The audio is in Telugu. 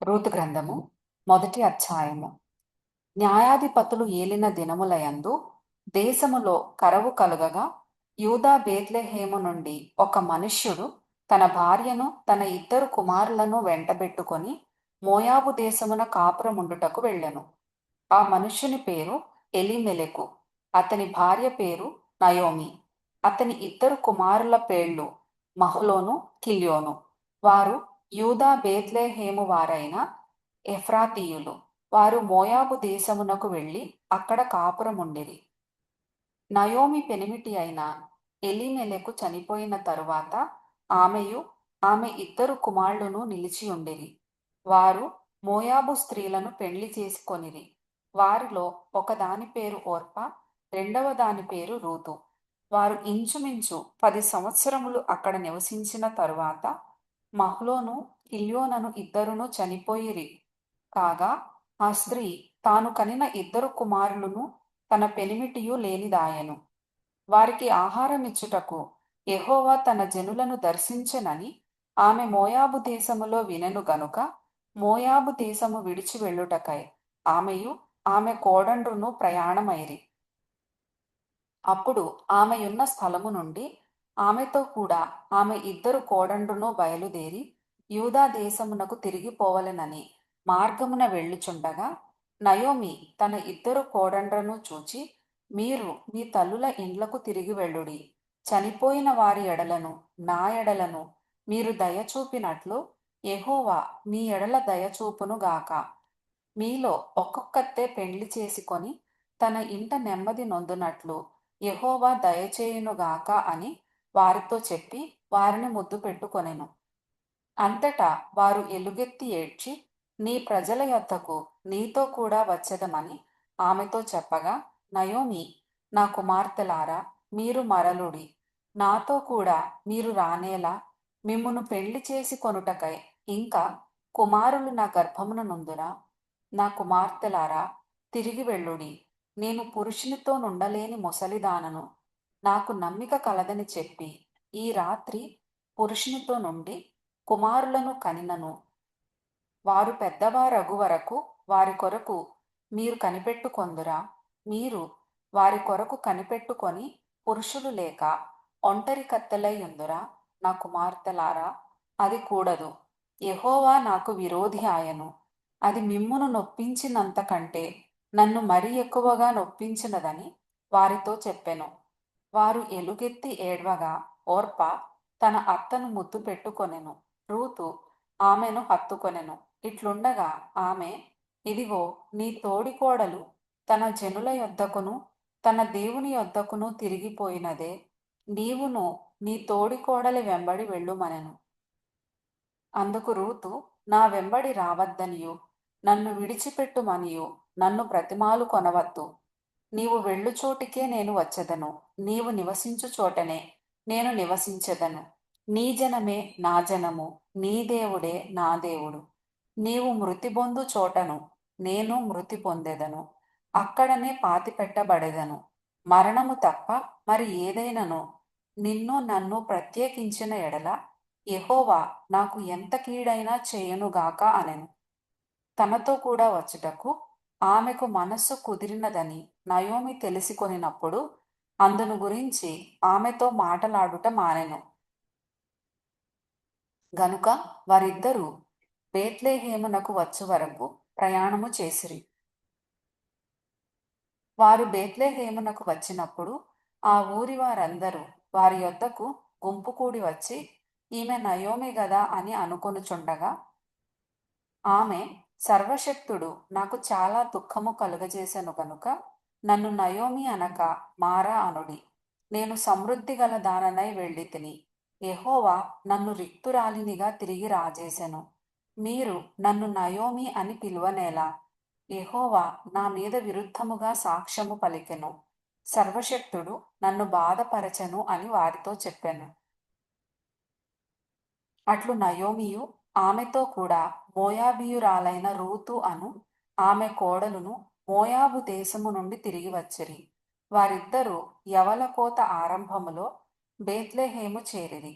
రూతు గ్రంథము మొదటి అధ్యాయము. న్యాయాధిపతులు ఏలిన దినములయందు దేశములో కరవు కలుగగా యూదా బేత్లెహేము నుండి ఒక మనుష్యుడు తన భార్యను తన ఇద్దరు కుమారులను వెంటబెట్టుకొని మోయాబు దేశమున కాపురముండుటకు వెళ్ళెను. ఆ మనుష్యుని పేరు ఎలీమెలెకు. అతని భార్య పేరు నయోమి. అతని ఇద్దరు కుమారుల పేర్లు మహ్లోను, కిల్యోను. వారు యూదా బేత్లెహేము వారైన ఎఫ్రాతీయులు. వారు మోయాబు దేశమునకు వెళ్ళి అక్కడ కాపురముండిరి. నయోమి పెనిమిటి అయిన ఎలీమెలెకు చనిపోయిన తరువాత ఆమెయు ఆమె ఇద్దరు కుమారులను నిలిచియుండిరి. వారు మోయాబు స్త్రీలను పెండ్లి చేసుకొనిరి. వారిలో ఒకదాని పేరు ఓర్పా, రెండవ దాని పేరు రూతు. వారు ఇంచుమించు 10 సంవత్సరములు అక్కడ నివసించిన తరువాత మహ్లోను, కిల్యోనను ఇద్దరును చనిపోయిరి. కాగా ఆ స్త్రీ తాను కనిన ఇద్దరు కుమారులను తన పెనిమిటియు లేనిదాయెను. వారికి ఆహారమిచ్చుటకు యెహోవా తన జనులను దర్శించెనని ఆమె మోయాబు దేశములో వినెను గనుక మోయాబు దేశము విడిచి వెళ్ళుటకై ఆమెయు ఆమె కోడండ్రును ప్రయాణమైరి. అప్పుడు ఆమెయున్న స్థలము నుండి ఆమెతో కూడా ఆమె ఇద్దరు కోడండ్రును బయలుదేరి యూదా దేశమునకు తిరిగి పోవలెనని మార్గమున వెళ్ళుచుండగా నయోమి తన ఇద్దరు కోడండ్రను చూచి, మీరు మీ తల్లుల ఇండ్లకు తిరిగి వెళ్ళుడి. చనిపోయిన వారి ఎడలను నా ఎడలను మీరు దయచూపినట్లు యెహోవా మీ ఎడల దయచూపును గాక. మీలో ఒక్కొక్కతే పెండ్లి చేసుకొని తన ఇంట నెమ్మది నొందునట్లు యెహోవా దయచేయునుగాక అని వారితో చెప్పి వారిని ముద్దు పెట్టుకొనెను. అంతటా వారు ఎలుగెత్తి ఏడ్చి, నీ ప్రజల యొద్దకు నీతో కూడా వచ్చెదమని ఆమెతో చెప్పగా, నయోమి, నా కుమార్తెలారా, మీరు మరలుడి. నాతో కూడా మీరు రానేలా మిమ్మును పెళ్లి చేసి కొనుటకై ఇంకా కుమారులు నా గర్భమున నుందురా. నా కుమార్తెలారా, తిరిగి వెళ్ళుడి. నేను పురుషునితో నుండలేని ముసలిదానను. నాకు నమ్మిక కలదని చెప్పి ఈ రాత్రి పురుషునితో నుండి కుమారులను కనినను. వారు పెద్దవారగు వరకు వారి కొరకు మీరు కనిపెట్టుకొందురా. మీరు వారి కొరకు కనిపెట్టుకొని పురుషులు లేక ఒంటరి కత్తెలై ఉందురా. నా కుమార్తెలారా, అది కూడదు. యెహోవా నాకు విరోధి ఆయను. అది మిమ్మును నొప్పించినంత కంటే నన్ను మరీ ఎక్కువగా నొప్పించినదని వారితో చెప్పెను. వారు ఎలుగెత్తి ఏడ్వగా ఓర్పా తన అత్తను ముద్దు పెట్టుకొనెను. రూతు ఆమెను హత్తుకొనెను. ఇట్లుండగా ఆమె, ఇదిగో నీ తోడికోడలు తన జనుల యొద్దకును తన దేవుని యొద్దకును తిరిగిపోయినదే. నీవును నీ తోడికోడలి వెంబడి వెళ్ళుమనెను. అందుకు రూతు, నా వెంబడి రావద్దనియు నన్ను విడిచిపెట్టుమనియు నన్ను బ్రతిమాలు కొనవద్దు. నీవు వెళ్ళు చోటికే నేను వచ్చెదను. నీవు నివసించు చోటనే నేను నివసించెదను. నీ జనమే నా జనము, నీ దేవుడే నా దేవుడు. నీవు మృతి పొందు చోటను నేను మృతి పొందెదను. అక్కడనే పాతిపెట్టబడెదను. మరణము తప్ప మరి ఏదైనను నిన్ను నన్ను ప్రత్యేకించిన ఎడల యెహోవా నాకు ఎంత కీడైనా చేయునుగాక అనెను. తనతో కూడా వచ్చుటకు ఆమెకు మనస్సు కుదిరినదని నయోమి తెలిసికొనినప్పుడు అందును గురించి ఆమెతో మాటలాడుట మానెను. గనుక వారిద్దరూ బేత్లెహేమునకు వచ్చు వరకు ప్రయాణము చేసిరి. వారు బేత్లెహేమునకు వచ్చినప్పుడు ఆ ఊరి వారందరూ వారి యొద్దకు గుంపు కూడి వచ్చి, ఈమె నయోమి గదా అని అనుకొనుచుండగా ఆమె, సర్వశక్తుడు నాకు చాలా దుఃఖము కలుగజేసెను గనుక నన్ను నయోమి అనక మారా అనుడి. నేను సమృద్ధి గల దాననై వెళ్ళితిని. యెహోవా నన్ను రిక్తురాలినిగా తిరిగి రాజేసెను. మీరు నన్ను నయోమి అని పిలువనేలా. యెహోవా నా మీద విరుద్ధముగా సాక్ష్యము పలికెను. సర్వశక్తుడు నన్ను బాధపరచెను అని వారితో చెప్పెను. అట్లు నయోమియు ఆమెతో కూడా మోయాబీయురాలైన రూతు అను ఆమె కోడలును మోయాబు దేశము నుండి తిరిగి వచ్చిరి. వారిద్దరూ యవల కోత ఆరంభములో బేత్లెహేము చేరిరి.